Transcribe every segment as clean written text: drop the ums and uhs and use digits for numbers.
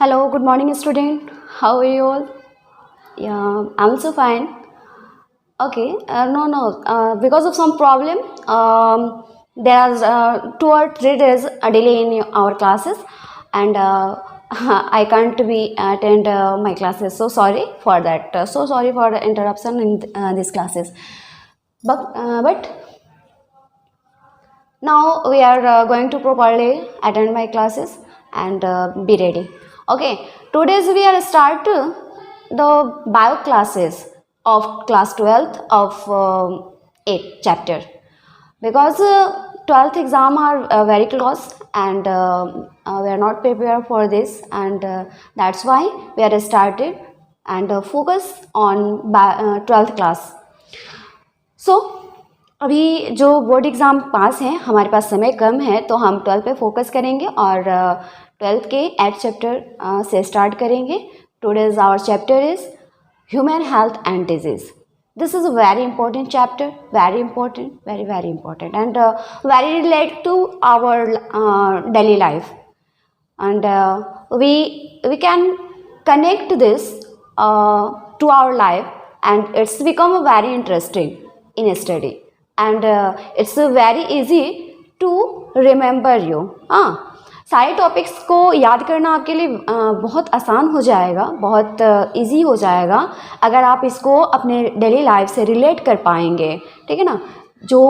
Hello, good morning, student. How are you all? Yeah, I'm also fine. Okay, no. Because of some problem, there are 2 or 3 days a delay in our classes, and I can't be attend my classes. So sorry for that. So sorry for the interruption in these classes. But now we are going to properly attend my classes and be ready. Okay, today's we are start the bio classes of class 12th of 8th chapter because 12th exam are very close and we are not prepared for this and that's why we are started and focus on 12th class. So अभी जो board exam pass है हमारे पास समय कम है तो हम 12th पे focus करेंगे और 12th के 8th चैप्टर से स्टार्ट करेंगे. Today's our chapter is human health and disease. This is a very important chapter, very important, very important and very related to our daily life and we can connect this to our life and it's become very interesting in study and it's very easy to remember you. सारे topics को याद करना आपके लिए बहुत आसान हो जाएगा, बहुत इजी हो जाएगा अगर आप इसको अपने डेली लाइफ से रिलेट कर पाएंगे. ठीक है ना. जो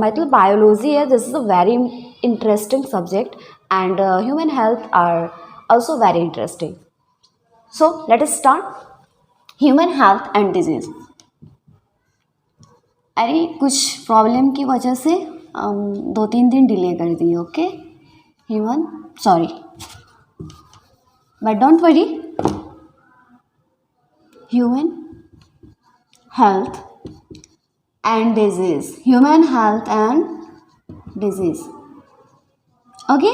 मतलब बायोलॉजी है, this is a very interesting subject and human health are also very interesting. So let us start. Human health and disease. अरे कुछ प्रॉब्लम की वजह से 2-3 दिन डिले कर दिए. Okay human, sorry but don't worry. Human health and disease. Human health and disease. Okay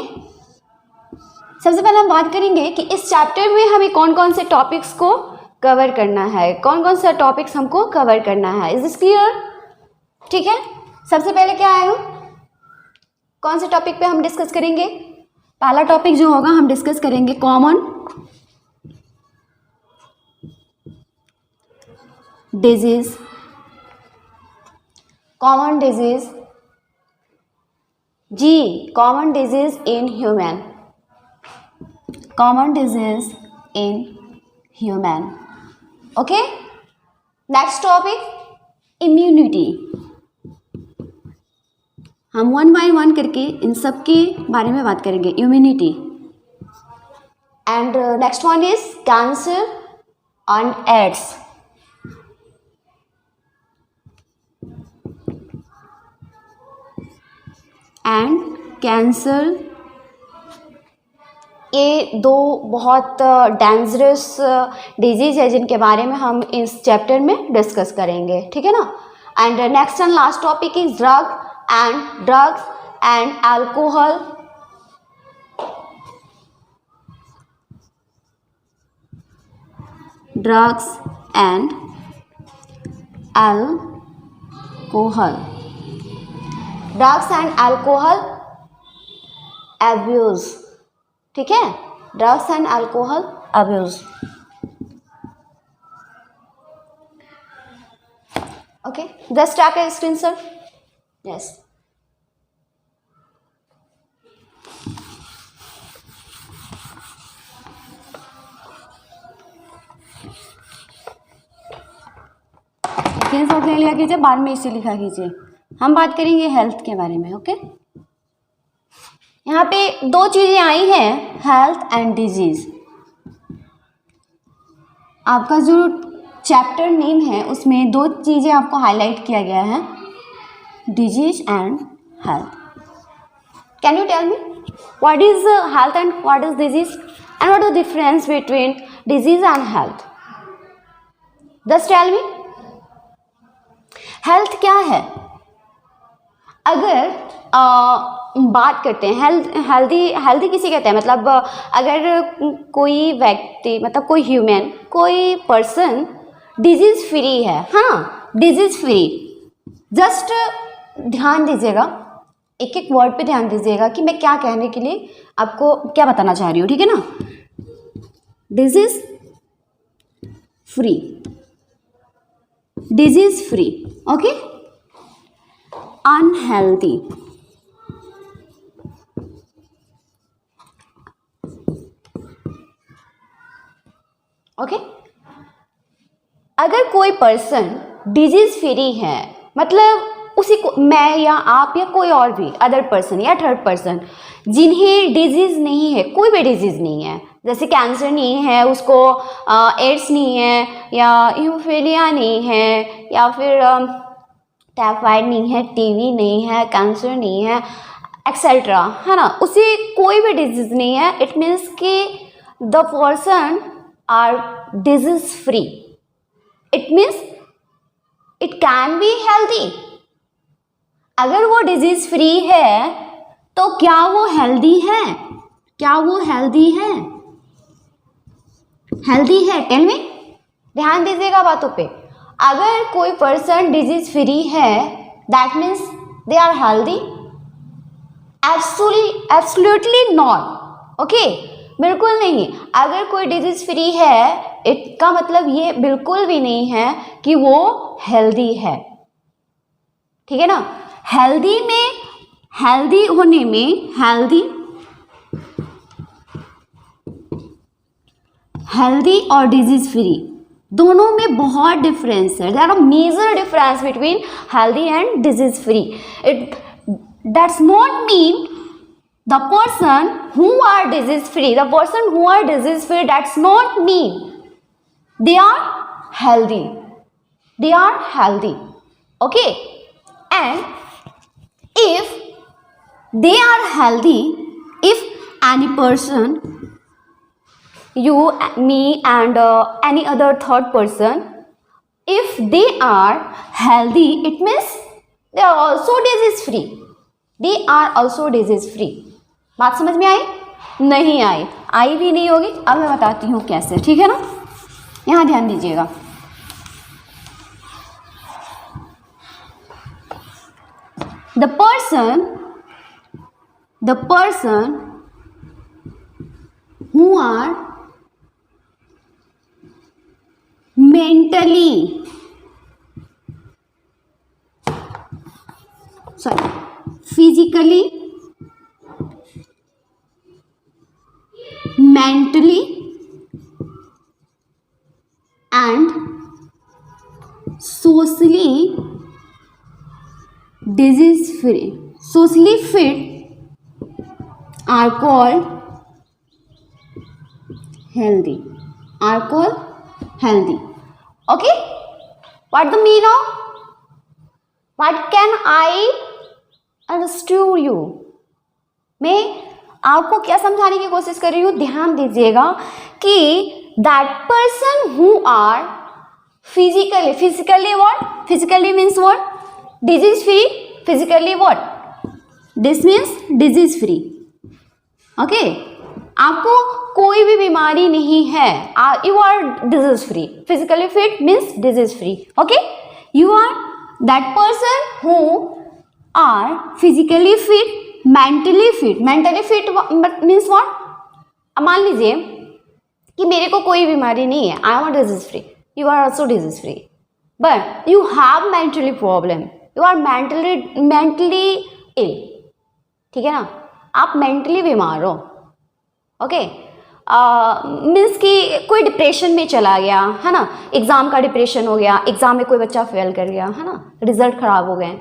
सबसे पहले हम बात करेंगे कि इस चैप्टर में हमें कौन कौन से टॉपिक्स को कवर करना है, कौन कौन से टॉपिक्स हमको कवर करना है. Is this clear? ठीक है. सबसे पहले क्या आएगा, कौन से टॉपिक पे हम डिस्कस करेंगे. पहला टॉपिक जो होगा हम डिस्कस करेंगे कॉमन डिजीज. कॉमन डिजीज जी, common disease in human. Common disease in human. Okay. Next topic immunity. हम 1 बाय 1 करके इन सब के बारे में बात करेंगे. Immunity and next one is cancer and AIDS. And cancer. ये 2 बहुत डेंजरस डिजीज़ है जिनके बारे में हम इस चैप्टर में डिस्कस करेंगे. ठीक है ना. And next and last topic is drugs and alcohol. Drugs and alcohol. Drugs and alcohol abuse. ठीक है. Drugs and alcohol abuse. Okay just take a screen sir. Yes. Screen shot ले लिया कीजिए, बाद में इसे लिखा कीजिए. हम बात करेंगे हेल्थ के बारे में. ओके यहाँ पे 2 चीज़ें आई हैं, हेल्थ एंड डिजीज़. आपका जो चैप्टर नेम है उसमें 2 चीज़ें आपको हाईलाइट किया गया है, disease and health. Can you tell me what is health and what is disease and what is the difference between disease and health. Just tell me. Health क्या है? अगर बात करते हैं हेल्दी किसे कहते हैं, मतलब अगर कोई व्यक्ति मतलब कोई ह्यूमन कोई पर्सन डिजीज फ्री है. हाँ, डिजीज फ्री. जस्ट ध्यान दीजिएगा, एक वर्ड पे ध्यान दीजिएगा कि मैं क्या कहने के लिए आपको क्या बताना चाह रही हूँ. ठीक है ना. Disease free, disease free, okay. Unhealthy, okay. अगर कोई पर्सन डिजीज फ्री है, मतलब उसी को मैं या आप या कोई और भी अदर पर्सन या थर्ड पर्सन जिन्हें डिजीज नहीं है, कोई भी डिजीज नहीं है, जैसे कैंसर नहीं है, उसको एड्स नहीं है, या हीमोफीलिया नहीं है, या फिर टाइफाइड नहीं है, टीबी नहीं है, कैंसर नहीं है, एक्सेट्रा, है ना, उसे कोई भी डिजीज नहीं है, इट मीन्स कि the person are disease free. It means it can be healthy. अगर वो डिजीज फ्री है तो क्या वो हेल्दी है? क्या वो हेल्दी है? हेल्दी है, टेल मी। ध्यान दीजिएगा बातों पे। अगर कोई पर्सन डिजीज फ्री है that means they are healthy? Absolutely not, okay, बिल्कुल नहीं। अगर कोई डिजीज फ्री है इसका मतलब ये बिल्कुल भी नहीं है कि वो हेल्दी है, ठीक है ना। हेल्दी में, हेल्दी होने में, हेल्दी और डिजीज फ्री दोनों में बहुत डिफरेंस है। There are major difference between healthy and disease free. It that's not mean the person who are disease free, the person who are disease free, that's not mean they are healthy. They are healthy, okay. And if they are healthy, if any person, you, me and any other third person, if they are healthy, it means they are also disease free. They are also disease free. बात समझ में आई? नहीं आई, आई भी नहीं होगी। अब मैं बताती हूँ कैसे, ठीक है ना। यहाँ ध्यान दीजिएगा। The person who are physically, mentally and socially disease free, socially fit are called healthy, are called healthy, okay. What the mean of, what can I understand you? मैं आपको क्या समझाने की कोशिश कर रही हूँ, ध्यान दीजिएगा कि that person who are physically what, physically means what, disease free, physically what, this means disease free, okay. आपको कोई भी बीमारी नहीं है, you are disease free, physically fit means disease free, okay. You are that person who are physically fit, mentally fit means what. मान लीजिए कि मेरे को कोई बीमारी नहीं है, I am disease free, you are also disease free, but you have mentally problem, you are mentally ill, ठीक है ना, आप मेंटली बीमार हो, ओके। मीन्स कि कोई डिप्रेशन में चला गया, है ना, एग्ज़ाम का डिप्रेशन हो गया, एग्ज़ाम में कोई बच्चा फेल कर गया, है ना, रिजल्ट ख़राब हो गए,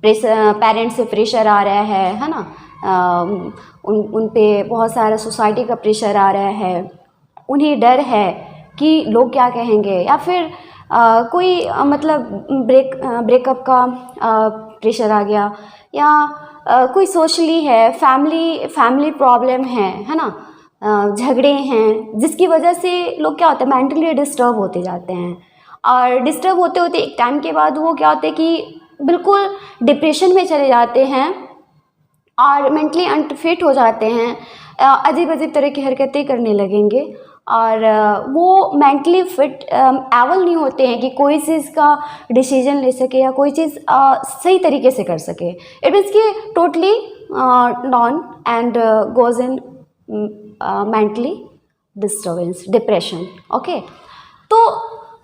पेरेंट्स से प्रेशर आ रहा है ना, उन पे बहुत सारा सोसाइटी का प्रेशर आ रहा है, उन्हें डर है कि लोग क्या कहेंगे, या फिर कोई मतलब ब्रेकअप का प्रेशर आ गया, या कोई सोशली है, फैमिली प्रॉब्लम है ना, झगड़े हैं, जिसकी वजह से लोग क्या होता है मेंटली डिस्टर्ब होते जाते हैं, और डिस्टर्ब होते होते एक टाइम के बाद वो क्या होते हैं कि बिल्कुल डिप्रेशन में चले जाते हैं और मेंटली अनफिट हो जाते हैं, अजीब अजीब तरह की हरकतें करने लगेंगे, और वो मेंटली फिट एबल नहीं होते हैं कि कोई चीज़ का डिसीजन ले सके या कोई चीज़ सही तरीके से कर सके। इट मीन्स कि totally non and goes in mentally disturbance, depression. Okay, तो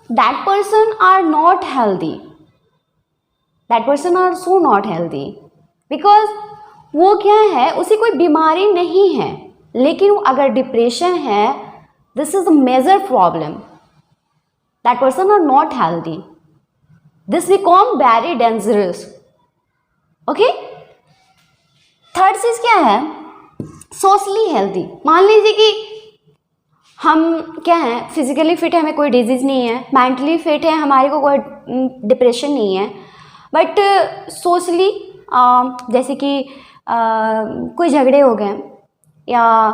that person are not healthy, that person are so not healthy because वो क्या है, उसे कोई बीमारी नहीं है, लेकिन अगर डिप्रेशन है, this is a major problem. That person are not healthy. This become very dangerous. Okay, third चीज क्या है, सोशली हेल्दी. मान लीजिए कि हम क्या हैं, फिजिकली फिट है, हमें कोई डिजीज़ नहीं है, मेंटली फिट है, हमारे को कोई डिप्रेशन नहीं है, बट सोशली जैसे कि कोई झगड़े हो गए या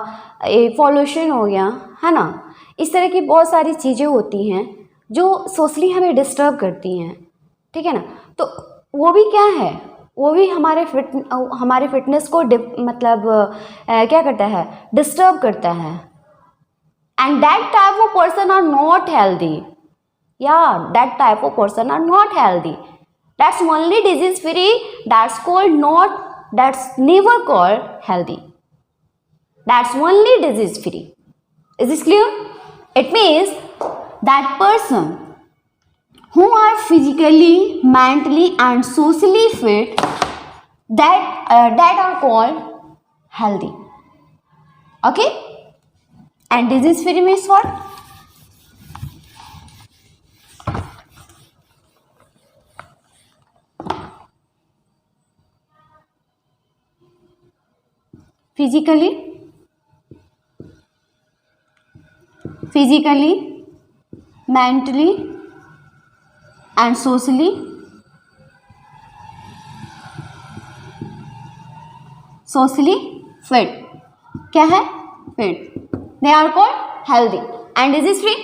पॉल्यूशन हो गया, है ना, इस तरह की बहुत सारी चीज़ें होती हैं जो सोशली हमें डिस्टर्ब करती हैं. ठीक है ना, तो वो भी क्या है, वो भी हमारे फिटनेस को मतलब क्या करता है, डिस्टर्ब करता है. And that type of person are not healthy. या that type of person are not healthy. That's only disease free, that's called not, that's never called healthy. That's only disease free. Is this clear? It means that person who are physically, mentally and socially fit, that are called healthy. Okay, and disease free means what? Physically, mentally and socially fit. क्या है? Fit. They are called healthy. And disease free?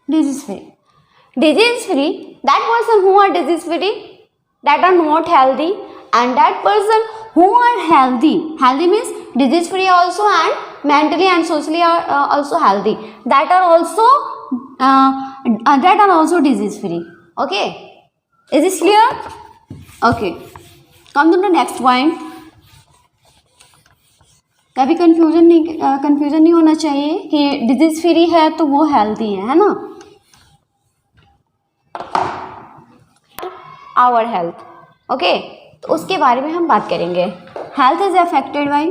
Disease free. Disease free, that person who are disease free, that are not healthy, and that person who are healthy. Healthy means disease free also, and mentally and socially are also healthy, that are also disease free. Okay, is this clear? Okay, come to the next point. कभी confusion नहीं होना चाहिए कि disease free है तो वो healthy है ना. Our health. ओके, तो उसके बारे में हम बात करेंगे. हेल्थ इज अफेक्टेड बाय,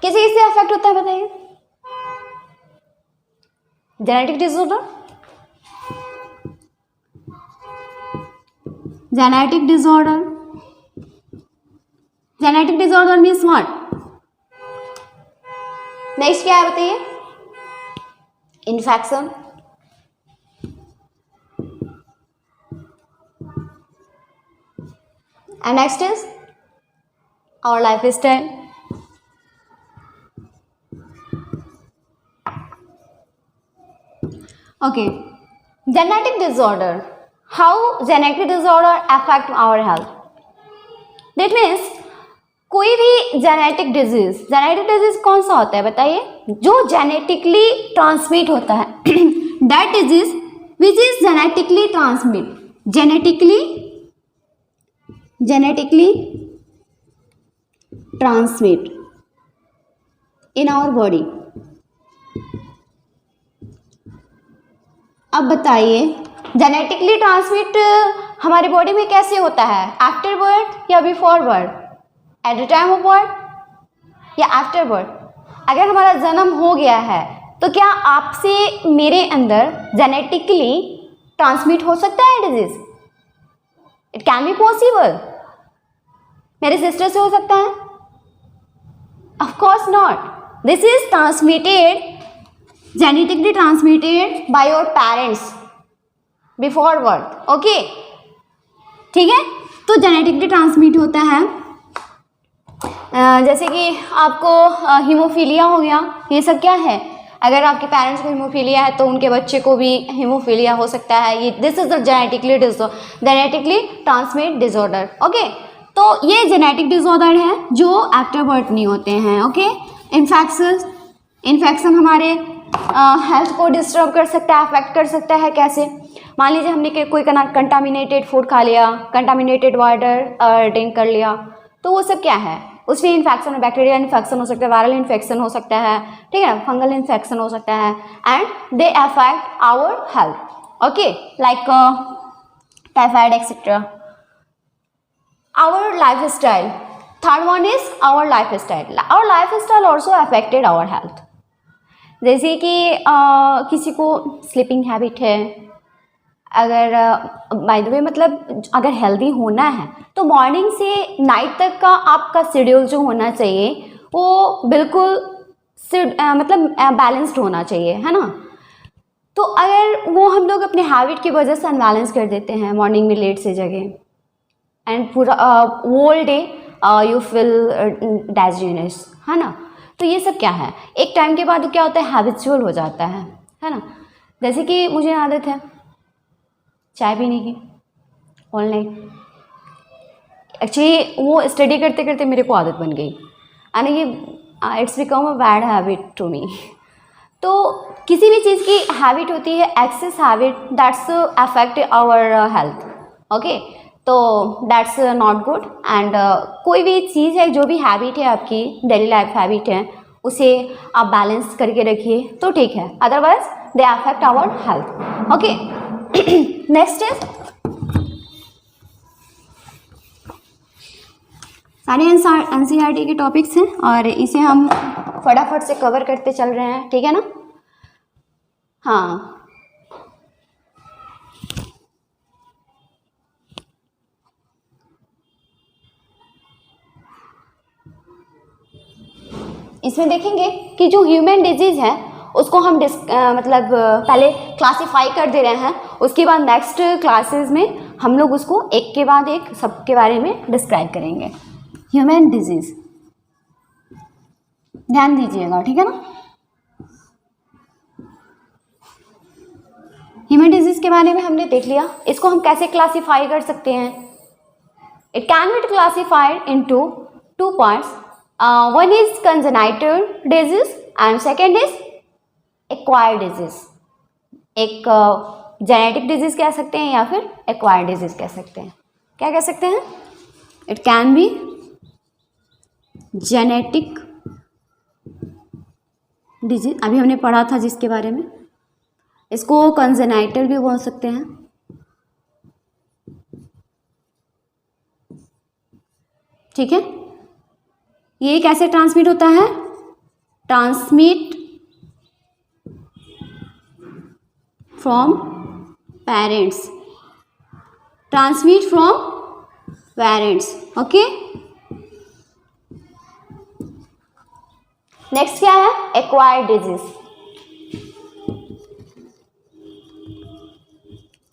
किसी से अफेक्ट होता है बताइए? Genetic disorder. Genetic disorder means what? Next क्या है बताइए? Infection. And next is our life style. Okay, genetic disorder. How genetic disorder affect our health? That means कोई भी जेनेटिक डिजीज कौन सा होता है बताइए? जो जेनेटिकली ट्रांसमिट होता है. That disease which is genetically transmit in our body. अब बताइए, जेनेटिकली ट्रांसमिट हमारी बॉडी में कैसे होता है? आफ्टर बर्थ या before birth? At the time of birth या आफ्टर बर्थ? अगर हमारा जन्म हो गया है तो क्या आपसे मेरे अंदर जेनेटिकली ट्रांसमिट हो सकता है disease? It can be possible. मेरे सिस्टर से हो सकता है? Of course not. This is genetically transmitted by your parents before birth. Okay, ठीक है. तो जेनेटिकली ट्रांसमिट होता है. जैसे कि आपको हीमोफीलिया हो गया, ये सब क्या है? अगर आपके पेरेंट्स को हीमोफीलिया है तो उनके बच्चे को भी हीमोफीलिया हो सकता है. ये this is the genetically transmit disorder. Okay, तो ये जेनेटिक डिसऑर्डर है जो आफ्टर बर्थ नहीं होते हैं. ओके, इन्फेक्शन हमारे हेल्थ को डिस्टर्ब कर सकता है, अफेक्ट कर सकता है। कैसे? मान लीजिए हमने कोई कंटामिनेटेड फूड खा लिया, कंटामिनेटेड वाटर ड्रिंक कर लिया, तो वो सब क्या है, उसमें इन्फेक्शन, बैक्टीरियल इन्फेक्शन हो सकता है, वायरल इन्फेक्शन हो सकता है, ठीक है, फंगल इन्फेक्शन हो सकता है, and they affect our health. Okay, like typhoid etcetera. Our life style, third one is our life style. Our life style also affected our health. जैसे कि किसी को स्लीपिंग हैबिट है, अगर बाय द वे मतलब अगर हेल्दी होना है तो मॉर्निंग से नाइट तक का आपका शेड्यूल जो होना चाहिए वो बिल्कुल मतलब बैलेंस्ड होना चाहिए, है ना। तो अगर वो हम लोग अपने हैबिट की वजह से अनबैलेंस कर देते हैं, मॉर्निंग में लेट से जगें एंड पूरा होल डे यू फील डैजीनेस, है ना। तो ये सब क्या है, एक टाइम के बाद क्या होता है, हैबिचुअल हो जाता है ना। जैसे कि मुझे आदत है चाय पीने की ऑल नाइट, एक्चुअली वो स्टडी करते करते मेरे को आदत बन गई एंड ये it's become a bad habit to me. तो किसी भी चीज़ की हैबिट होती है, excess habit, that's affect our health. Okay, तो दैट्स नॉट गुड। एंड कोई भी चीज़ है, जो भी हैबिट है आपकी डेली लाइफ हैबिट है, उसे आप बैलेंस करके रखिए तो ठीक है, otherwise they affect our health. Okay, next is सारे एनसीईआरटी के टॉपिक्स हैं और इसे हम फटाफट से कवर करते चल रहे हैं, ठीक है ना। हाँ, इसमें देखेंगे कि जो ह्यूमन डिजीज है उसको हम मतलब पहले क्लासीफाई कर दे रहे हैं, उसके बाद नेक्स्ट क्लासेस में हम लोग उसको एक के बाद एक सबके बारे में डिस्क्राइब करेंगे। ह्यूमन डिजीज, ध्यान दीजिएगा, ठीक है ना। ह्यूमन डिजीज के बारे में हमने देख लिया, इसको हम कैसे क्लासीफाई कर सकते हैं। It can B classified into two parts, one is congenital disease and second is acquired disease। एक जेनेटिक डिजीज कह सकते हैं या फिर एक्वायर्ड डिजीज कह सकते हैं। क्या कह सकते हैं? It can B genetic disease, अभी हमने पढ़ा था जिसके बारे में, इसको कंजेनाइटल भी बोल सकते हैं। ठीक है, ये कैसे ट्रांसमिट होता है? Transmit from parents, transmit from parents. Okay, next क्या है? Acquired disease.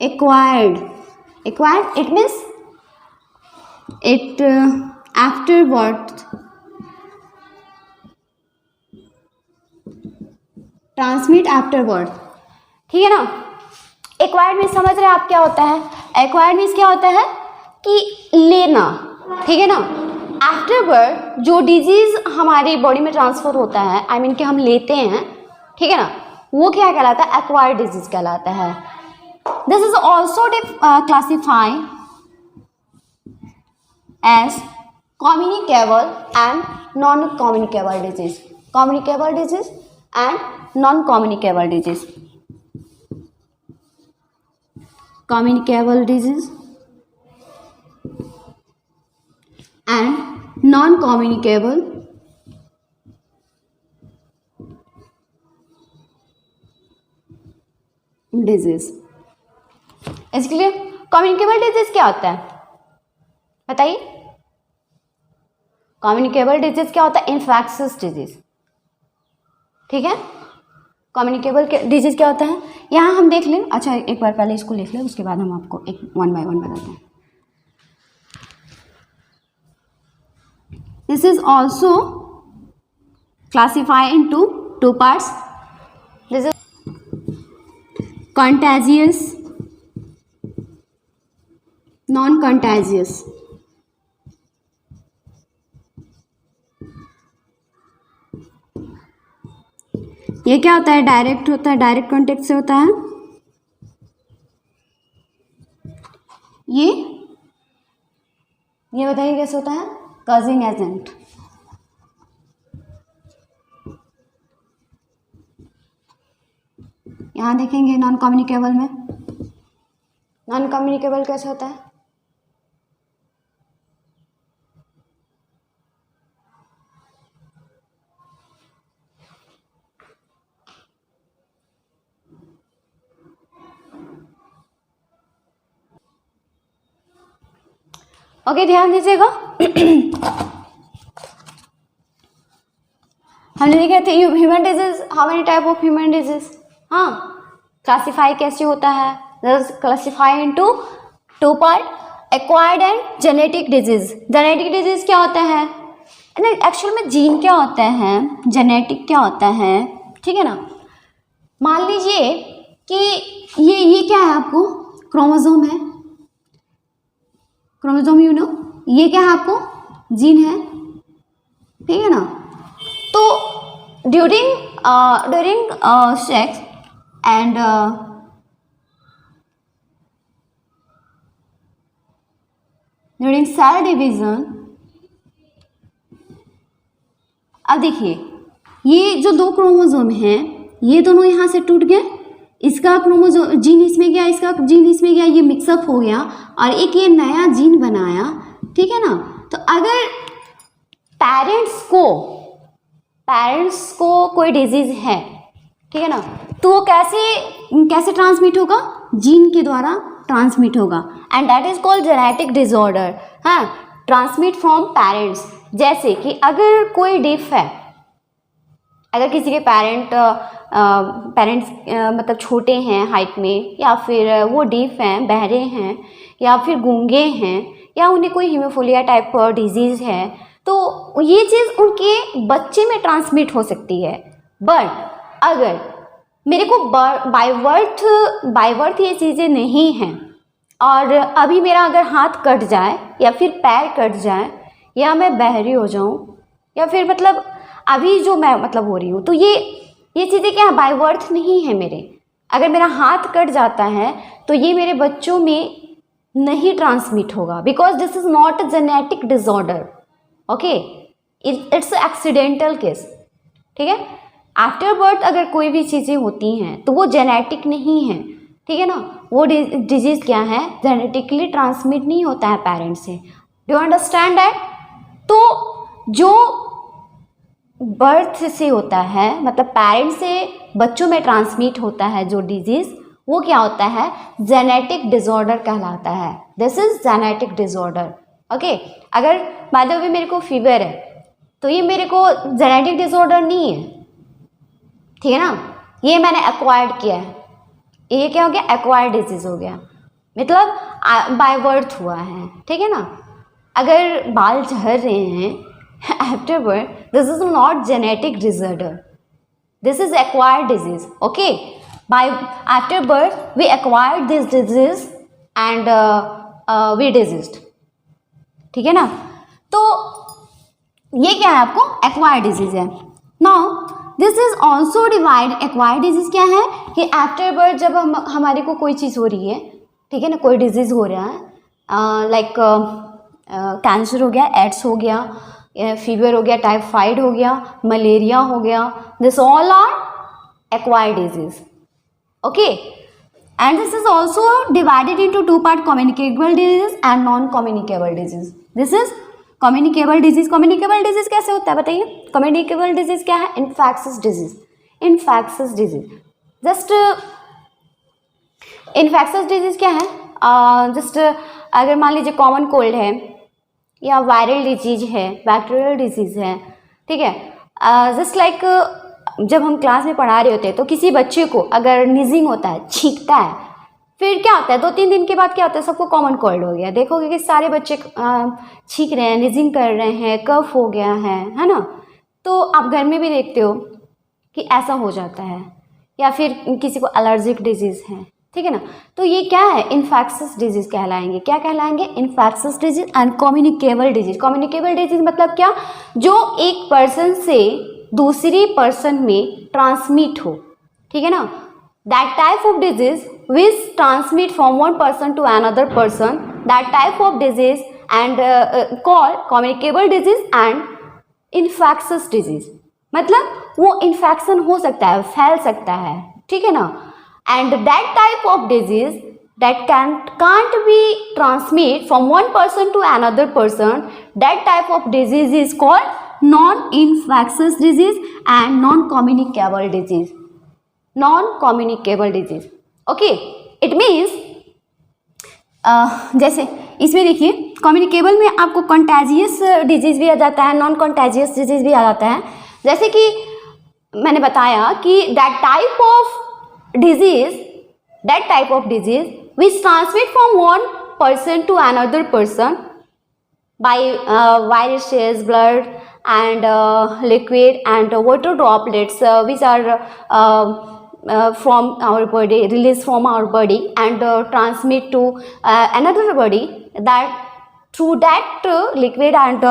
Acquired it means it after birth transmit after birth, ठीक है ना। एक्वायर्ड मीन्स समझ रहे हैं आप क्या होता है? एक्वायर्ड मीन्स क्या होता है कि लेना, ठीक है ना। आफ्टर बर्थ जो डिजीज हमारी बॉडी में ट्रांसफर होता है, आई मीन कि हम लेते हैं, ठीक है ना, वो क्या कहलाता है? एक्वायर्ड डिजीज कहलाता है। This is also classify as communicable and non communicable disease, communicable disease and non-communicable disease, communicable disease and non-communicable disease। इसके लिए कम्युनिकेबल डिजीज क्या होता है बताइए? कम्युनिकेबल डिजीज क्या होता है? इन्फेक्शियस डिजीज, ठीक है। कम्युनिकेबल डिजीज क्या होता है यहाँ हम देख लें। अच्छा, एक बार पहले इसको लिख लें, उसके बाद हम आपको एक वन बाय वन बताते हैं। This is also classify into two parts. This is contagious, non contagious. ये क्या होता है? डायरेक्ट होता है, डायरेक्ट कॉन्टेक्ट से होता है। ये बताइए कैसे होता है? Causing agent. यहाँ देखेंगे नॉन कम्युनिकेबल में, नॉन कम्युनिकेबल कैसे होता है? ओके, ध्यान दीजिएगा। हमने देखे थे human disease, how many type of human disease. हाँ, क्लासिफाई कैसे होता है? Classify into two part, acquired and genetic disease. Genetic disease क्या होता है? नहीं, एक्चुअल में जीन क्या होता है, जेनेटिक क्या होता है, ठीक है ना। मान लीजिए कि ये क्या है आपको? क्रोमोसोम है, क्रोमोसोम यू नो, ये क्या है आपको? जीन है, ठीक है ना। तो during sex and during cell division, अब देखिए ये जो दो क्रोमोसोम हैं, ये दोनों यहाँ से टूट गए, इसका क्रोमोसोम जीन इसमें गया, इसका जीन इसमें गया, ये मिक्सअप हो गया और एक ये नया जीन बनाया, ठीक है ना। तो अगर पेरेंट्स को कोई डिजीज है, ठीक है ना, तो वो कैसे ट्रांसमिट होगा? जीन के द्वारा ट्रांसमिट होगा, and that is called genetic disorder. हाँ, ट्रांसमिट फ्रॉम पेरेंट्स। जैसे कि अगर कोई डिफ है, अगर किसी के पेरेंट्स मतलब छोटे हैं हाइट में, या फिर वो डीफ हैं, बहरे हैं, या फिर गूंगे हैं, या उन्हें कोई हीमोफीलिया टाइप डिजीज़ है, तो ये चीज़ उनके बच्चे में ट्रांसमिट हो सकती है। बट अगर मेरे को बाय बर्थ ये चीज़ें नहीं हैं, और अभी मेरा अगर हाथ कट जाए या फिर पैर कट जाए, या मैं बहरी हो जाऊँ, या फिर मतलब अभी जो मैं मतलब हो रही हूँ, तो ये चीज़ें क्या बाय बर्थ नहीं है मेरे। अगर मेरा हाथ कट जाता है तो ये मेरे बच्चों में नहीं ट्रांसमिट होगा, because this is not a genetic disorder. Okay, it's accidental case, ठीक है। आफ्टर बर्थ अगर कोई भी चीज़ें होती हैं तो वो जेनेटिक नहीं है, ठीक है ना। वो डिजीज़ क्या है? जेनेटिकली ट्रांसमिट नहीं होता है पेरेंट्स से। Do you understand that? तो जो बर्थ से होता है, मतलब पेरेंट्स से बच्चों में ट्रांसमिट होता है जो डिजीज़, वो क्या होता है? जेनेटिक डिसऑर्डर कहलाता है। This is genetic disorder. Okay, अगर बाय द वे मेरे को फीवर है तो ये मेरे को जेनेटिक डिसऑर्डर नहीं है, ठीक है ना। ये मैंने एक्वायर्ड किया है, ये क्या हो गया? एक्वायर्ड डिजीज हो गया, मतलब बाय बर्थ हुआ है, ठीक है ना। अगर बाल झड़ रहे हैं after birth, this is not genetic disorder, this is acquired disease. Okay, by after birth we acquired this disease and we diseased, ठीक है ना। तो ये क्या है आपको? एक्वायर्ड डिजीज है। Now this is also divide. Acquired disease क्या है कि आफ्टर बर्थ जब हमारे को कोई चीज़ हो रही है, ठीक है ना, कोई डिजीज हो रहा है, लाइक कैंसर हो गया, एड्स हो गया, फीवर हो गया, टाइफाइड हो गया, मलेरिया हो गया, this all are acquired disease. Okay, and this is also divided into two part, communicable disease and non communicable disease. This is communicable disease. Communicable disease कैसे होता है बताइए? कम्युनिकेबल डिजीज क्या है? Infectious disease. Infectious disease just infectious disease क्या है? Just अगर मान लीजिए कॉमन कोल्ड है, या वायरल डिजीज है, बैक्टीरियल डिजीज है, ठीक है। जस्ट लाइक जब हम क्लास में पढ़ा रहे होते हैं तो किसी बच्चे को अगर नीजिंग होता है, छींकता है, फिर क्या होता है? 2-3 दिन के बाद क्या होता है? सबको कॉमन कोल्ड हो गया। देखोगे कि सारे बच्चे छींक रहे हैं, नीजिंग कर रहे हैं, कफ हो गया है ना। तो आप घर में भी देखते हो कि ऐसा हो जाता है, या फिर किसी को एलर्जिक डिजीज़ है, ठीक है ना। तो ये क्या है? इन्फेक्शियस डिजीज कहलाएंगे। क्या कहलाएंगे? Infectious disease and communicable disease. Communicable disease मतलब क्या? जो एक पर्सन से दूसरी पर्सन में ट्रांसमिट हो, ठीक है ना, that type of disease which transmit from one person to another person, that type of disease and call communicable disease and infectious disease. मतलब वो इन्फेक्शन हो सकता है, फैल सकता है, ठीक है ना, and that type of disease that can't be transmit from one person to another person, that type of disease is called non-infectious disease and non-communicable disease. Non-communicable disease, okay, it means जैसे इसमें देखिए communicable में आपको contagious disease भी आ जाता है, non contagious disease भी आ जाता है। जैसे कि मैंने बताया कि that type of disease which transmit from one person to another person by viruses, blood and liquid and water droplets which are from our body, released from our body and transmit to another body, that through that liquid and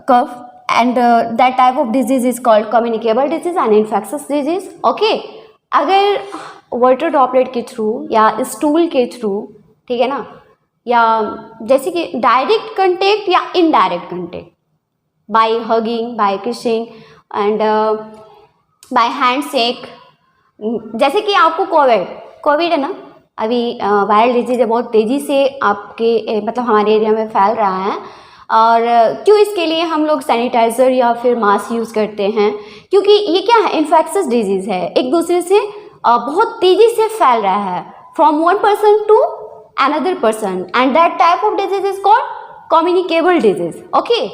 cough, and that type of disease is called communicable disease and infectious disease, okay। अगर water droplet के through या stool के through, ठीक है ना, या जैसे कि डायरेक्ट कंटेक्ट या indirect contact, by hugging, by kissing and by hand shake, जैसे कि आपको कोविड है ना, अभी वायरल डिजीज है, बहुत तेज़ी से आपके मतलब हमारे एरिया में फैल रहा है। और क्यों इसके लिए हम लोग सैनिटाइज़र या फिर मास्क यूज़ करते हैं, क्योंकि ये क्या है, इन्फेक्शस डिजीज़ है, एक दूसरे से बहुत तेज़ी से फैल रहा है, from one person to another person, and that type of disease is called communicable disease, okay.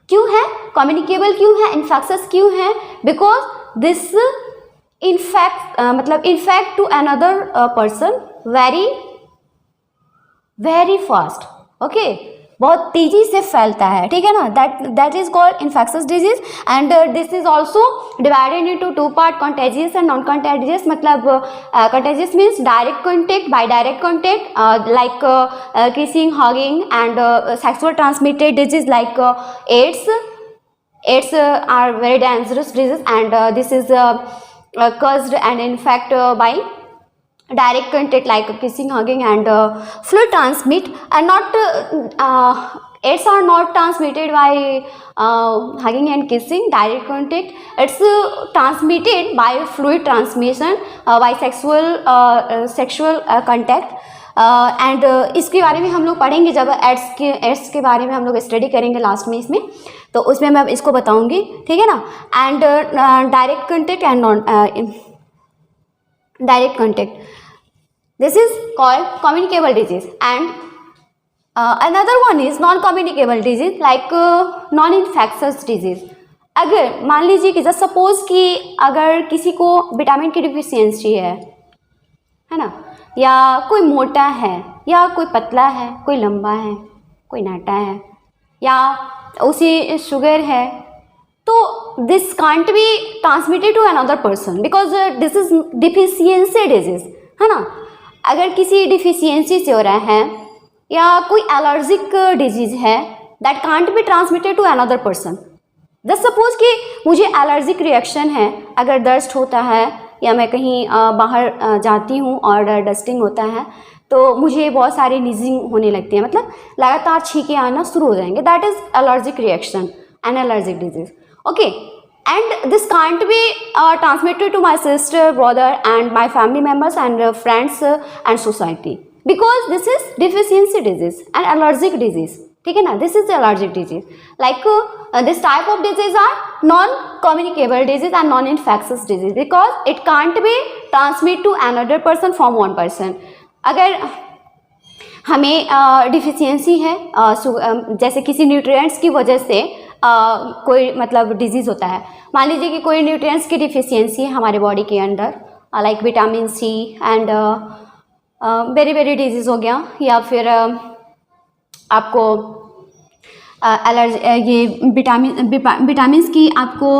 क्यों है कम्युनिकेबल, क्यों है इन्फेक्शस, क्यों है, because this infect to another person very fast, okay, बहुत तेजी से फैलता है, ठीक है ना, that is called infectious disease. And this is also divided into two part, contagious and non contagious. मतलब contagious means direct contact, by direct contact like kissing, hugging and sexual transmitted disease like AIDS are very dangerous disease and this is caused and infect by direct contact like kissing, hugging and fluid transmit, and not AIDS are not transmitted by hugging and kissing, direct contact. It's transmitted by fluid transmission by sexual contact and इसके बारे में हम लोग पढ़ेंगे जब ads के बारे में हम लोग स्टडी करेंगे लास्ट में इसमें, तो उसमें मैं इसको बताऊंगी, ठीक है ना। And direct contact and non direct contact, this is called communicable disease, and another one is non communicable disease like non infectious disease। अगर मान लीजिए कि जस्ट सपोज कि अगर किसी को विटामिन की डिफिशियंसी है ना, या कोई मोटा है या कोई पतला है, कोई लंबा है, कोई नाटा है, या उसे शुगर है, तो this can't be transmitted to another person because this is deficiency disease, है ना। अगर किसी डिफिशियंसी से हो रहा है या कोई एलर्जिक डिजीज है, that can't be transmitted to another person. Just suppose कि मुझे एलर्जिक रिएक्शन है, अगर दस्त होता है या मैं कहीं बाहर जाती हूँ और डस्टिंग होता है तो मुझे बहुत सारी नीजिंग होने लगती है, मतलब लगातार छींके आना शुरू हो जाएंगे, that is allergic reaction and allergic disease, okay. And this can't be transmitted to my sister, brother and my family members and friends and society because this is deficiency disease and allergic disease, ठीक है ना। This is the allergic disease, like this type of disease are non-communicable disease and non-infectious disease because it can't be transmitted to another person from one person। अगर हमें deficiency है जैसे किसी nutrients की वजह से कोई मतलब डिजीज़ होता है, मान लीजिए कि कोई न्यूट्रिएंट्स की डिफिशियंसी है हमारे बॉडी के अंदर like vitamin C and very disease हो गया, या फिर आपको एलर्जी ये विटामिन की आपको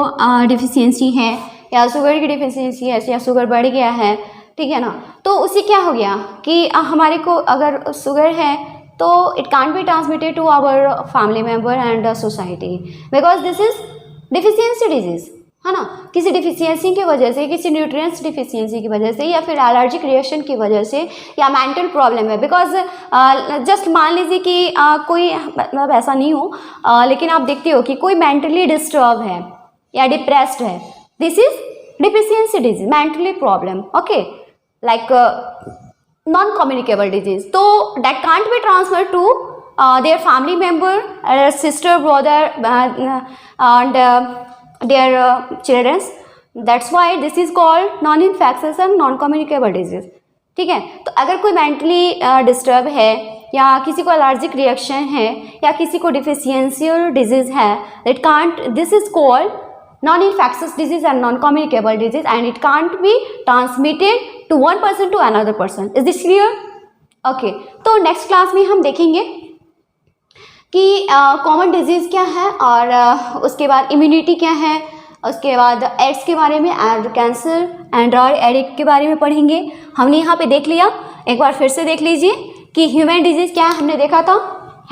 डिफिशियंसी है, या शुगर की डिफिशियंसी है, या शुगर बढ़ गया है, ठीक है ना। तो उससे क्या हो गया कि हमारे को अगर शुगर है तो it can't be transmitted to our family member and society because this is deficiency disease है ना, किसी डिफिशियंसी की वजह से, किसी न्यूट्रिएंट्स डिफिशियंसी की वजह से, या फिर एलर्जिक रिएक्शन की वजह से, या मेंटल प्रॉब्लम है। बिकॉज जस्ट मान लीजिए कि कोई मतलब ऐसा नहीं हो, लेकिन आप देखते हो कि कोई मेंटली डिस्टर्ब है या डिप्रेस्ड है, this is deficiency disease, mentally problem, okay, like non communicable disease. तो that can't be transfer to their family member, sister, brother, and their children. That's why this is called non-infectious and non-communicable disease. ठीक है, तो अगर कोई mentally disturb है, या किसी को एलर्जिक रिएक्शन है, या किसी को डिफिशियंशियल डिजीज है, it can't, this is called non-infectious disease and non-communicable disease, and it can't be transmitted to one person to another person. Is this clear? Okay, तो नेक्स्ट क्लास में हम देखेंगे कि कॉमन डिजीज़ क्या है, और उसके बाद इम्यूनिटी क्या है, उसके बाद एड्स के बारे में, एंड कैंसर एंड एडिक्ट के बारे में पढ़ेंगे। हमने यहाँ पे देख लिया, एक बार फिर से देख लीजिए कि ह्यूमन डिजीज़ क्या है, हमने देखा था।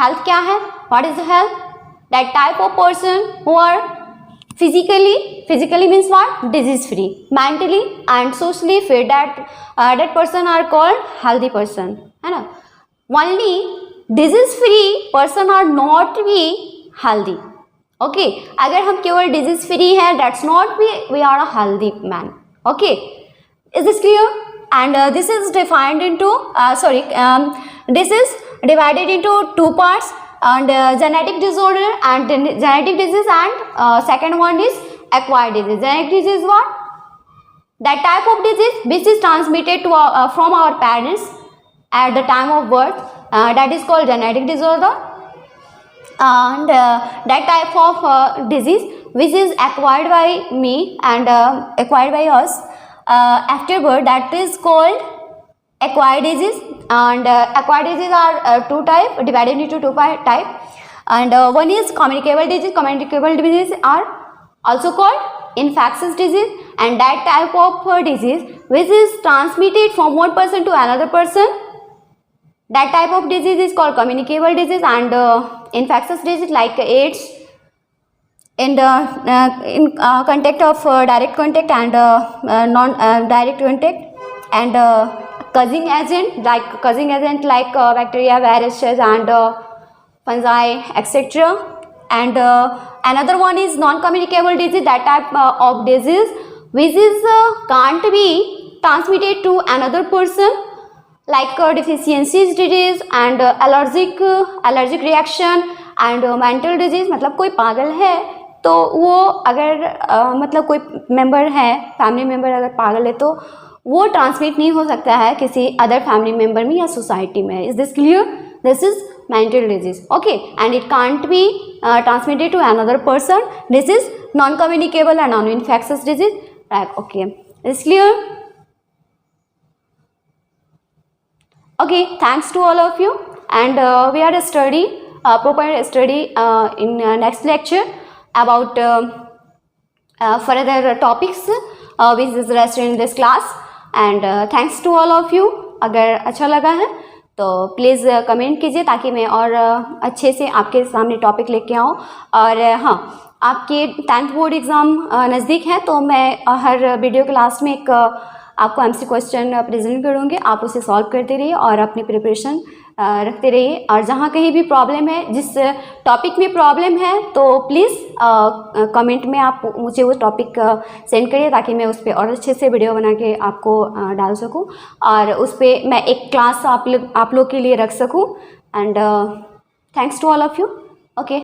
हेल्थ क्या है, what is the health, that type of person who are physically means what, disease free, mentally and socially fit, that person are called healthy person, है ना। Only disease free person are not be healthy, okay. अगर हम केवल disease free है, that's not we are a healthy man, okay. Is this clear? And this is defined into this is divided into two parts, and genetic disorder and genetic disease, and second one is acquired disease. Genetic disease is what? That type of disease which is transmitted to from our parents at the time of birth, that is called genetic disorder. And that type of disease which is acquired by me and acquired by us after birth, that is called acquired disease. And acquired disease are two type, divided into two type, and one is communicable disease. Communicable disease are also called infectious disease, and that type of disease which is transmitted from one person to another person, that type of disease is called communicable disease. And infectious disease like AIDS, in contact of direct contact and non direct contact, and causing agent like bacteria, viruses, and fungi, etc. And another one is non-communicable disease, that type of disease which is can't be transmitted to another person, like deficiency disease and allergic reaction and mental disease. मतलब कोई पागल है तो वो अगर मतलब कोई member है, फैमिली मेंबर अगर पागल है, तो वो ट्रांसमिट नहीं हो सकता है किसी अदर फैमिली मेंबर में या सोसाइटी में। Is this clear? This is mental disease, okay, and it can't be transmitted to another person. This is non communicable and non infectious disease, okay. Is clear? Okay, thanks to all of you, and we are study proper study in next lecture about further topics which is listed in this class. And thanks to all of you. अगर अच्छा लगा है तो please comment कीजिए ताकि मैं और अच्छे से आपके सामने टॉपिक लेके आऊँ. और हाँ, आपके 10th बोर्ड एग्ज़ाम नज़दीक है, तो मैं हर वीडियो के लास्ट में एक आपको एमसी क्वेश्चन प्रेजेंट करूँगी. आप उसे सॉल्व करते रहिए और अपनी प्रिपरेशन रखते रहिए. और जहाँ कहीं भी प्रॉब्लम है, जिस टॉपिक में प्रॉब्लम है, तो प्लीज़ कमेंट में आप मुझे वो टॉपिक सेंड करिए ताकि मैं उस पर और अच्छे से वीडियो बना के आपको डाल सकूँ और उस पर मैं एक क्लास आप लोग के लिए रख सकूँ. And thanks to all of you. Okay.